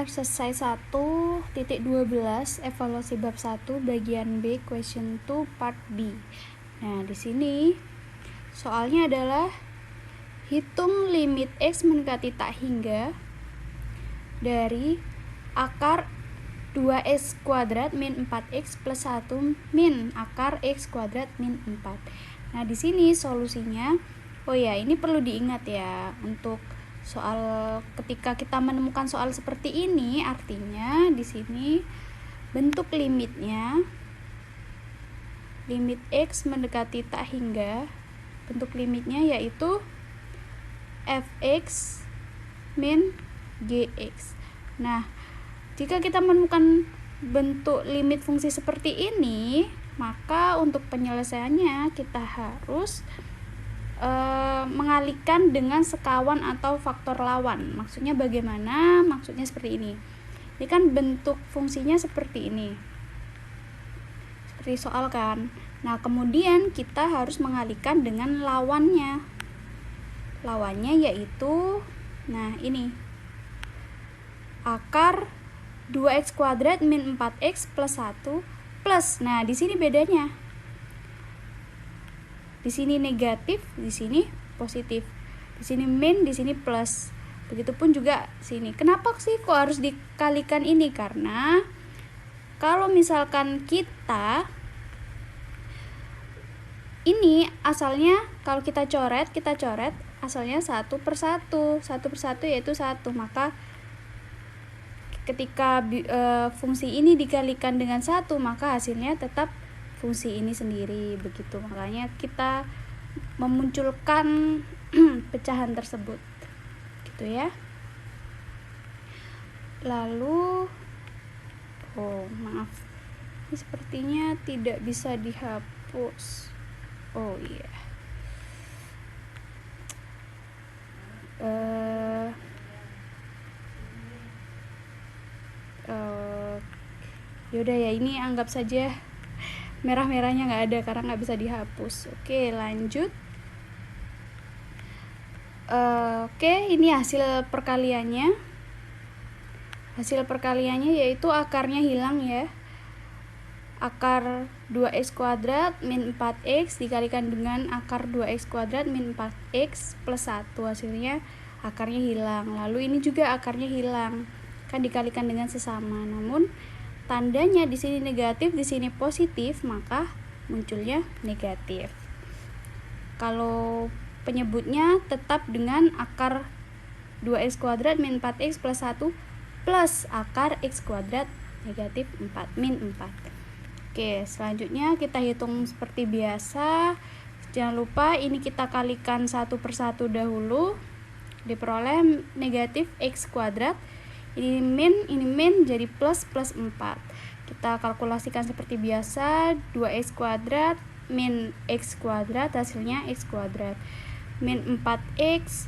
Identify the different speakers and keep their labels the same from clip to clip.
Speaker 1: exercise 1.12 evaluasi bab 1 bagian B question 2 part B. Nah, di sini soalnya adalah hitung limit X mendekati tak hingga dari akar 2x kuadrat min 4x plus 1 min akar x kuadrat min 4. Nah, di sini solusinya, ini perlu diingat ya, untuk soal ketika kita menemukan soal seperti ini, artinya di sini bentuk limitnya, limit X mendekati tak hingga, bentuk limitnya yaitu fx min gx. Nah, jika kita menemukan bentuk limit fungsi seperti ini, maka untuk penyelesaiannya kita harus mengalihkan dengan sekawan atau faktor lawan. Maksudnya bagaimana? Maksudnya seperti ini. Ini kan bentuk fungsinya seperti ini, seperti soal kan. Nah, kemudian kita harus mengalihkan dengan lawannya. Lawannya yaitu, nah ini, akar 2x kuadrat min 4x plus 1 plus. Nah, di sini bedanya. Di sini negatif, di sini positif. Di sini min, di sini plus. Begitupun juga sini. Kenapa sih kok harus dikalikan ini? Karena kalau misalkan kita ini asalnya, kalau kita coret asalnya 1 per 1 yaitu 1. Maka ketika fungsi ini dikalikan dengan 1, maka hasilnya tetap fungsi ini sendiri, begitu. Makanya kita memunculkan pecahan tersebut, gitu ya. Lalu maaf, ini sepertinya tidak bisa dihapus. Yaudah ya, ini anggap saja merah-merahnya nggak ada karena nggak bisa dihapus. Oke, lanjut. Ini hasil perkaliannya. Hasil perkaliannya yaitu akarnya hilang ya. Akar 2x kuadrat min 4x dikalikan dengan akar 2x kuadrat min 4x plus 1. Hasilnya akarnya hilang. Lalu ini juga akarnya hilang. Kan dikalikan dengan sesama. Namun tandanya di sini negatif, di sini positif, maka munculnya negatif. Kalau penyebutnya tetap dengan akar 2x kuadrat min 4x plus 1 plus akar x kuadrat negatif 4 min 4. Oke, selanjutnya kita hitung seperti biasa. Jangan lupa ini kita kalikan 1 per 1 dahulu. Diperoleh negatif x kuadrat. Ini min jadi plus 4. Kita kalkulasikan seperti biasa. 2x kuadrat min x kuadrat, hasilnya x kuadrat. Min 4x,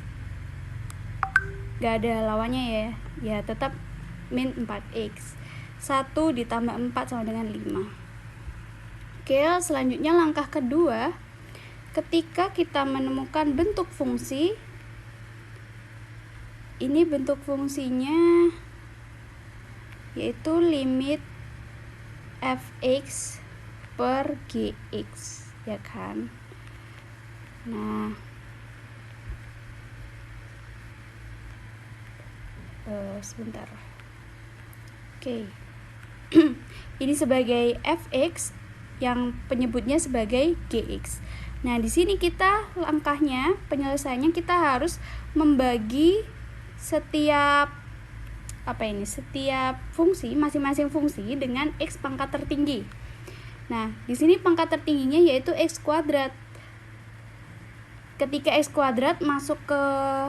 Speaker 1: gak ada lawannya ya. Ya tetap min 4x. 1 ditambah 4 sama dengan 5. Oke, selanjutnya langkah kedua. Ketika kita menemukan bentuk fungsi, ini bentuk fungsinya yaitu limit fx per gx, ya kan. Nah, sebentar. Oke. Ini sebagai fx, yang penyebutnya sebagai gx. Nah, di sini kita langkahnya, penyelesaiannya kita harus membagi setiap fungsi, masing-masing fungsi dengan x pangkat tertinggi. Nah, di sini pangkat tertingginya yaitu x kuadrat. Ketika x kuadrat masuk ke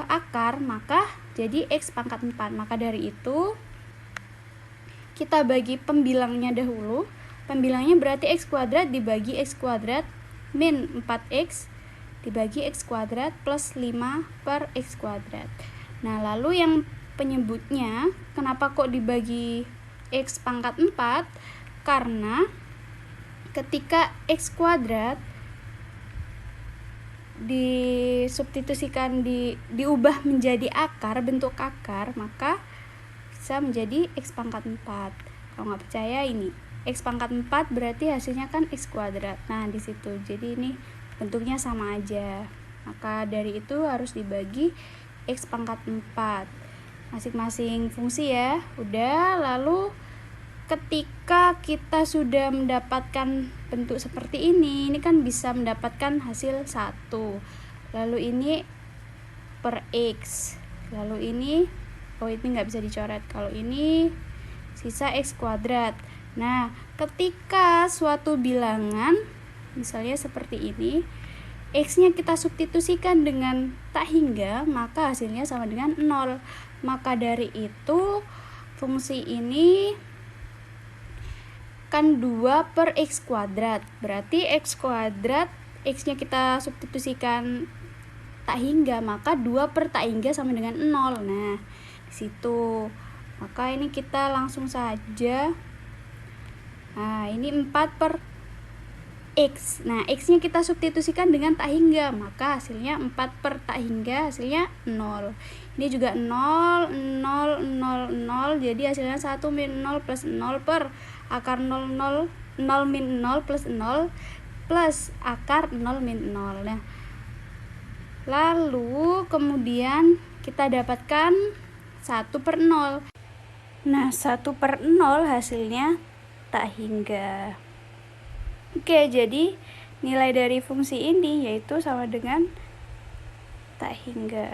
Speaker 1: akar, maka jadi x pangkat 4. Maka dari itu kita bagi pembilangnya dahulu. Pembilangnya berarti x kuadrat dibagi x kuadrat min 4x dibagi x kuadrat plus 5 per x kuadrat. Nah, lalu yang penyebutnya, kenapa kok dibagi x pangkat 4? Karena ketika x kuadrat disubstitusikan, diubah menjadi akar, bentuk akar, maka bisa menjadi X pangkat 4. Kalau nggak percaya, ini X pangkat 4 berarti hasilnya kan X kuadrat. Nah, di situ. Jadi ini bentuknya sama aja. Maka dari itu harus dibagi X pangkat 4. Masing-masing fungsi ya. Udah, lalu ketika kita sudah mendapatkan bentuk seperti ini kan bisa mendapatkan hasil 1. Lalu ini per X. Lalu ini, ini nggak bisa dicoret. Kalau ini sisa X kuadrat. Nah, ketika suatu bilangan, misalnya seperti ini, X-nya kita substitusikan dengan tak hingga, maka hasilnya sama dengan 0. Maka dari itu, fungsi ini kan 2 per X kuadrat. Berarti X kuadrat, X-nya kita substitusikan tak hingga, maka 2 per tak hingga sama dengan 0. Nah, di situ. Maka ini kita langsung saja. Nah, ini 4 per X. Nah, X-nya kita substitusikan dengan tak hingga, maka hasilnya 4 per tak hingga, hasilnya 0. Ini juga 0, 0, 0, 0. Jadi hasilnya 1 min 0 plus 0 per akar 0, 0, 0 min 0 plus 0 plus akar 0 min 0. Nah, lalu kemudian kita dapatkan 1 per 0. Nah, 1 per 0 hasilnya tak hingga. Oke, jadi nilai dari fungsi ini yaitu sama dengan tak hingga.